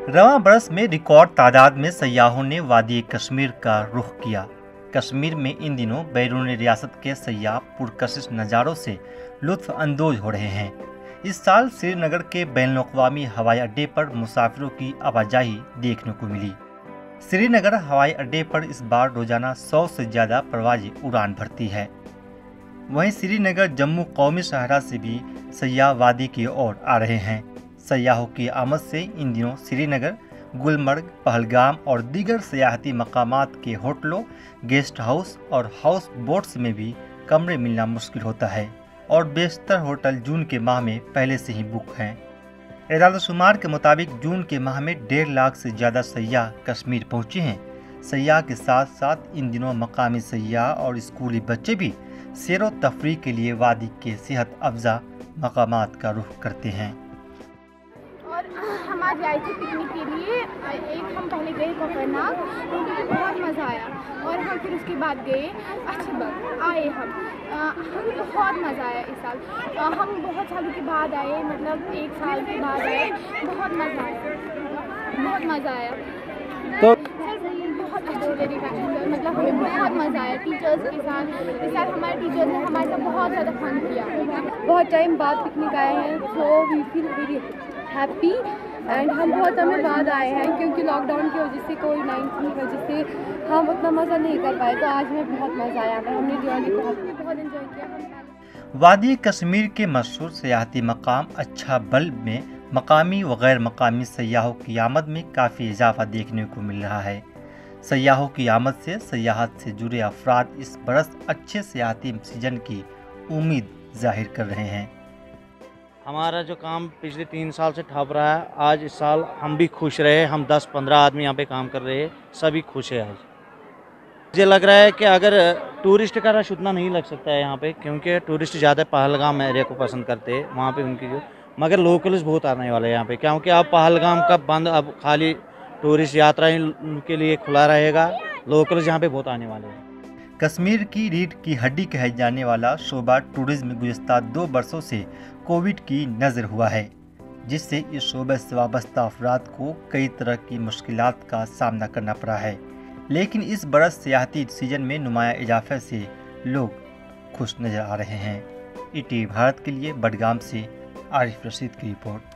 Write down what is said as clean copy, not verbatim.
रवां बरस में रिकॉर्ड तादाद में सयाहों ने वादी कश्मीर का रुख किया। कश्मीर में इन दिनों बैरून रियासत के सयाह पुरकशिश नज़ारों से लुत्फ अंदोज हो रहे हैं। इस साल श्रीनगर के बैनुल-अक़वामी हवाई अड्डे पर मुसाफिरों की आवाजाही देखने को मिली। श्रीनगर हवाई अड्डे पर इस बार रोजाना 100 से ज़्यादा परवाजें उड़ान भरती है। वहीं श्रीनगर जम्मू कौमी शाहराह से भी सयाह वादी की ओर आ रहे हैं। सयाहों की आमद से इन दिनों श्रीनगर, गुलमर्ग, पहलगाम और दीगर सियाहती मकामात के होटलों, गेस्ट हाउस और हाउस बोट्स में भी कमरे मिलना मुश्किल होता है और बेशतर होटल जून के माह में पहले से ही बुक हैं। एदाद-ओ-शुमार के मुताबिक जून के माह में 1.5 लाख से ज़्यादा सयाह कश्मीर पहुँचे हैं। सयाह के साथ साथ इन दिनों मकामी सयाह और स्कूली बच्चे भी सैर व तफरीह के लिए वादी के सेहत अफजा मकामात का रुख करते हैं। और हम आज आए थे पिकनिक के लिए। हम पहले गए कोकरनाग, क्योंकि बहुत मज़ा आया, और हम फिर उसके बाद गए अच्छीबाग आए। हमें बहुत मज़ा आया इस साल। हम बहुत सालों के बाद आए, मतलब 1 साल के बाद आए। बहुत मज़ा आया, बहुत मज़ा आया। तो बहुत अच्छे तरीके से, मतलब हमें बहुत मज़ा आया टीचर्स के साथ। इस साल हमारे टीचर्स ने हमारे साथ बहुत ज़्यादा फन किया। बहुत टाइम बाद पिकनिक आए हैं, so we feel very happy. And हम बहुत समय बाद आए हैं, क्योंकि लॉकडाउन की वजह से, कोविड-19 की वजह से हम उतना मज़ा नहीं कर पाए। तो आज हमें बहुत मज़ा आया, हमने दिवाली बहुत एंजॉय किया। वादी कश्मीर के मशहूर सियाहती मकाम अच्छा बल में मकामी व गैर मकामी सयाहों की आमद में काफ़ी इजाफा देखने को मिल रहा है। सयाहों की आमद से सयाहत से जुड़े अफराद इस बरस अच्छे सियाहती सीजन की उम्मीद जाहिर कर रहे हैं। हमारा जो काम पिछले 3 साल से ठप रहा है, आज इस साल हम भी खुश रहे। हम 10-15 आदमी यहाँ पे काम कर रहे हैं, सभी खुश है। आज मुझे लग रहा है कि अगर टूरिस्ट का रश उतना नहीं लग सकता है यहाँ पे, क्योंकि टूरिस्ट ज़्यादा पहलगाम एरिया को पसंद करते हैं। वहाँ पे उनकी जो, मगर लोकल्स बहुत आने वाले हैं यहाँ पे, क्योंकि अब पहलगाम का बंद, अब खाली टूरिस्ट यात्राएँ के लिए खुला रहेगा। लोकल्स यहाँ पे बहुत आने वाले हैं। कश्मीर की रीढ़ की हड्डी कहे जाने वाला शोबा टूरिज्म गुज़िस्ता 2 वर्षों से कोविड की नज़र हुआ है, जिससे इस शोबे से वाबस्ता अफराद को कई तरह की मुश्किलात का सामना करना पड़ा है। लेकिन इस बरस सियाहती सीजन में नुमाया इजाफे से लोग खुश नज़र आ रहे हैं। ईटीवी भारत के लिए बडगाम से आरिफ रशीद की रिपोर्ट।